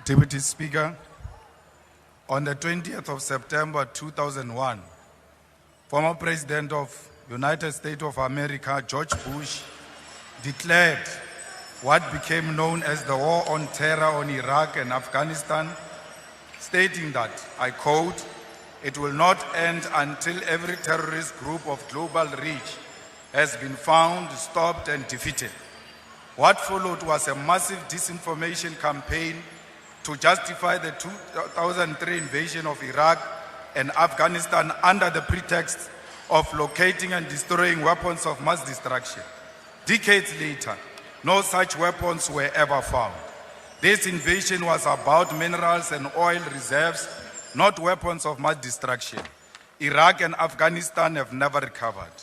Deputy Speaker, on the 20th of September 2001, former President of United States of America, George Bush, declared what became known as the War on Terror on Iraq and Afghanistan, stating that, I quote, "It will not end until every terrorist group of global reach has been found, stopped, and defeated." What followed was a massive disinformation campaign to justify the 2003 invasion of Iraq and Afghanistan under the pretext of locating and destroying weapons of mass destruction. Decades later, no such weapons were ever found. This invasion was about minerals and oil reserves, not weapons of mass destruction. Iraq and Afghanistan have never recovered.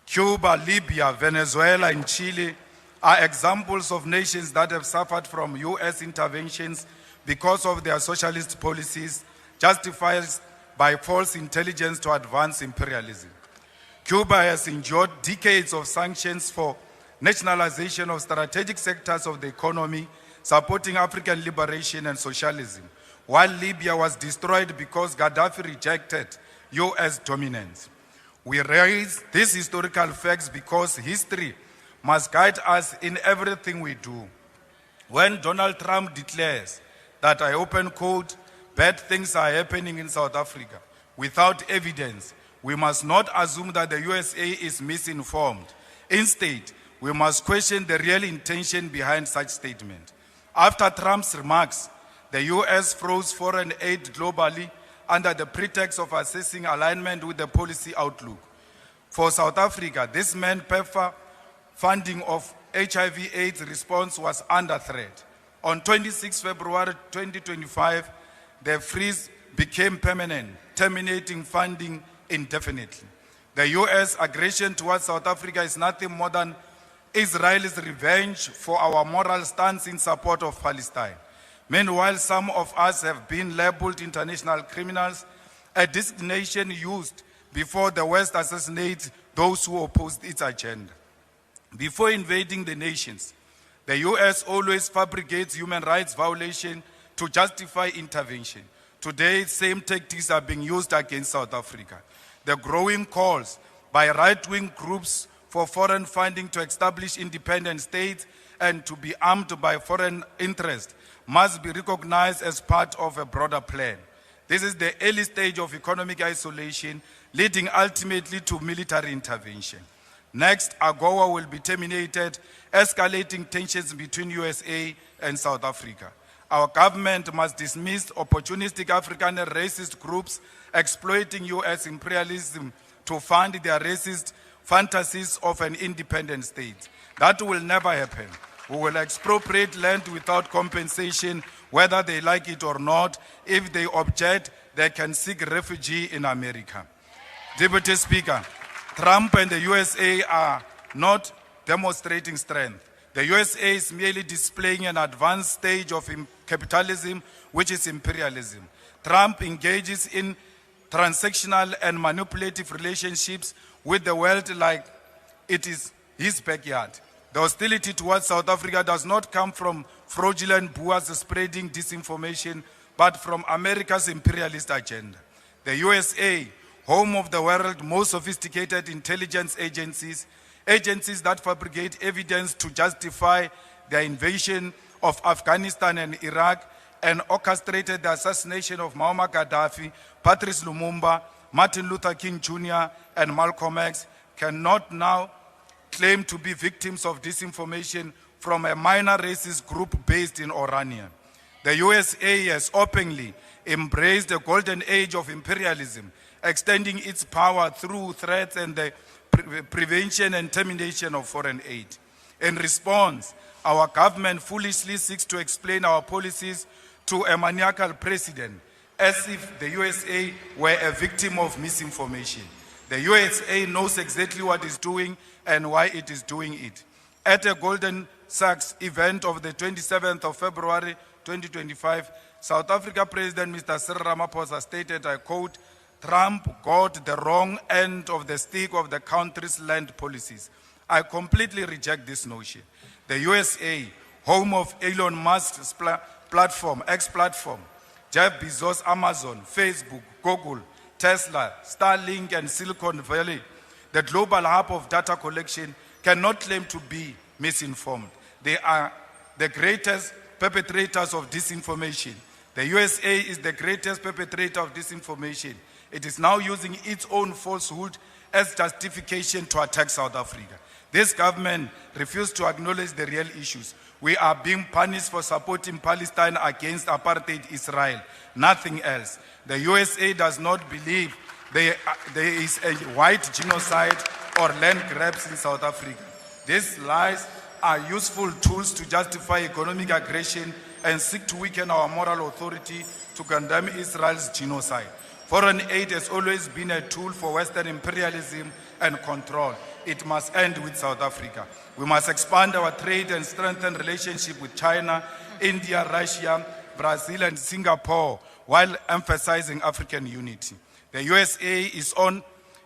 Cuba, Libya, Venezuela, and Chile are examples of nations that have suffered from US interventions because of their socialist policies, justified by false intelligence to advance imperialism. Cuba has endured decades of sanctions for nationalization of strategic sectors of the economy, supporting African liberation and socialism, while Libya was destroyed because Gaddafi rejected US dominance. We raise these historical facts because history must guide us in everything we do. When Donald Trump declares that, I open quote, "bad things are happening in South Africa," without evidence, we must not assume that the USA is misinformed. Instead, we must question the real intention behind such statement. After Trump's remarks, the US froze foreign aid globally under the pretext of assessing alignment with the policy outlook. For South Africa, this meant PEPFAR funding of HIV/AIDS response was under threat. On 26 February 2025, the freeze became permanent, terminating funding indefinitely. The US aggression towards South Africa is nothing more than Israel's revenge for our moral stance in support of Palestine. Meanwhile, some of us have been labeled international criminals, a designation used before the West assassinates those who opposed its agenda. Before invading the nations, the US always fabricates human rights violation to justify intervention. Today, same tactics are being used against South Africa. The growing calls by right-wing groups for foreign funding to establish independent states and to be armed by foreign interests must be recognized as part of a broader plan. This is the early stage of economic isolation, leading ultimately to military intervention. Next, AGOA will be terminated, escalating tensions between USA and South Africa. Our government must dismiss opportunistic African and racist groups exploiting US imperialism to fund their racist fantasies of an independent state. That will never happen. We will expropriate land without compensation, whether they like it or not. If they object, they can seek refuge in America. Deputy Speaker, Trump and the USA are not demonstrating strength. The USA is merely displaying an advanced stage of capitalism, which is imperialism. Trump engages in transactional and manipulative relationships with the world like it is his backyard. The hostility towards South Africa does not come from fraudulent boers spreading disinformation, but from America's imperialist agenda. The USA, home of the world's most sophisticated intelligence agencies, agencies that fabricate evidence to justify the invasion of Afghanistan and Iraq, and orchestrated the assassination of Muammar Gaddafi, Patrice Lumumba, Martin Luther King Jr., and Malcolm X, cannot now claim to be victims of disinformation from a minor racist group based in Orania. The USA has openly embraced the golden age of imperialism, extending its power through threats and the prevention and termination of foreign aid. In response, our government foolishly seeks to explain our policies to a maniacal president, as if the USA were a victim of misinformation. The USA knows exactly what it's doing and why it is doing it. At a Goldman Sachs event of the 27th of February 2025, South Africa President Mr. Cyril Ramaphosa stated, I quote, "Trump got the wrong end of the stick of the country's land policies. I completely reject this notion. The USA, home of Elon Musk's platform, X platform, Jeff Bezos, Amazon, Facebook, Google, Tesla, Starlink, and Silicon Valley, the global hub of data collection, cannot claim to be misinformed. They are the greatest perpetrators of disinformation. The USA is the greatest perpetrator of disinformation. It is now using its own falsehood as justification to attack South Africa. This government refused to acknowledge the real issues. We are being punished for supporting Palestine against apartheid Israel, nothing else. The USA does not believe there is a white genocide or land grabs in South Africa. These lies are useful tools to justify economic aggression and seek to weaken our moral authority to condemn Israel's genocide. Foreign aid has always been a tool for Western imperialism and control. It must end with South Africa. We must expand our trade and strengthen relationship with China, India, Russia, Brazil, and Singapore, while emphasizing African unity. The USA is on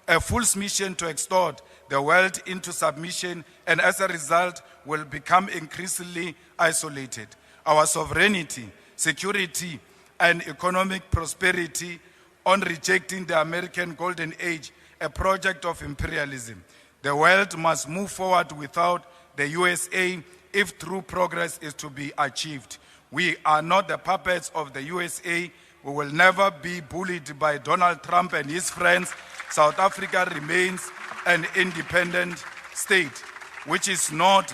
a full mission to extort the world into submission, and as a result will become increasingly isolated. Our sovereignty, security, and economic prosperity on rejecting the American Golden Age, a project of imperialism. The world must move forward without the USA if true progress is to be achieved. We are not the puppets of the USA. We will never be bullied by Donald Trump and his friends. South Africa remains an independent state, which is not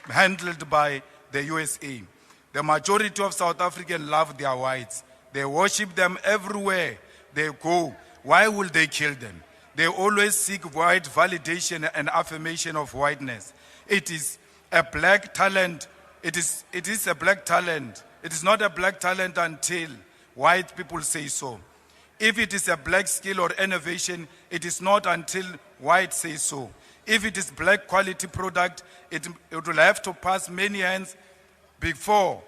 handled by the USA. The majority of South Africans love their whites. They worship them everywhere they go. Why will they kill them? They always seek white validation and affirmation of whiteness. It is a black talent. It is a black talent. It is not a black talent until white people say so. If it is a black skill or innovation, it is not until white say so. If it is black quality product, it will have to pass many hands before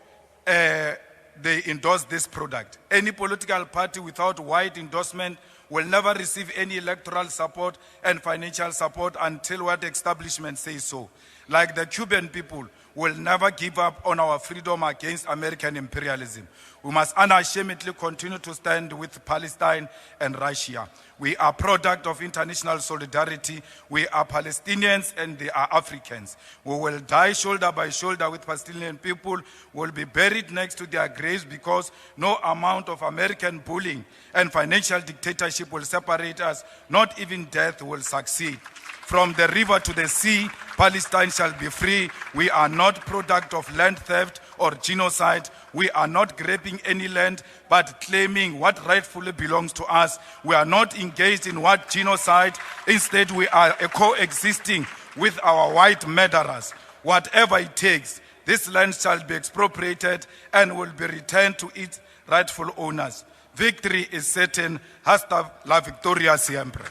they endorse this product. Any political party without white endorsement will never receive any electoral support and financial support until white establishment says so. Like the Cuban people will never give up on our freedom against American imperialism. We must unashamedly continue to stand with Palestine and Russia. We are product of international solidarity. We are Palestinians and they are Africans. We will die shoulder by shoulder with Palestinian people. We will be buried next to their graves because no amount of American bullying and financial dictatorship will separate us. Not even death will succeed. From the river to the sea, Palestine shall be free. We are not product of land theft or genocide. We are not grabbing any land, but claiming what rightfully belongs to us. We are not engaged in what genocide. Instead, we are coexisting with our white murderers. Whatever it takes, this land shall be expropriated and will be returned to its rightful owners. Victory is certain. Hasta la victoria siempre.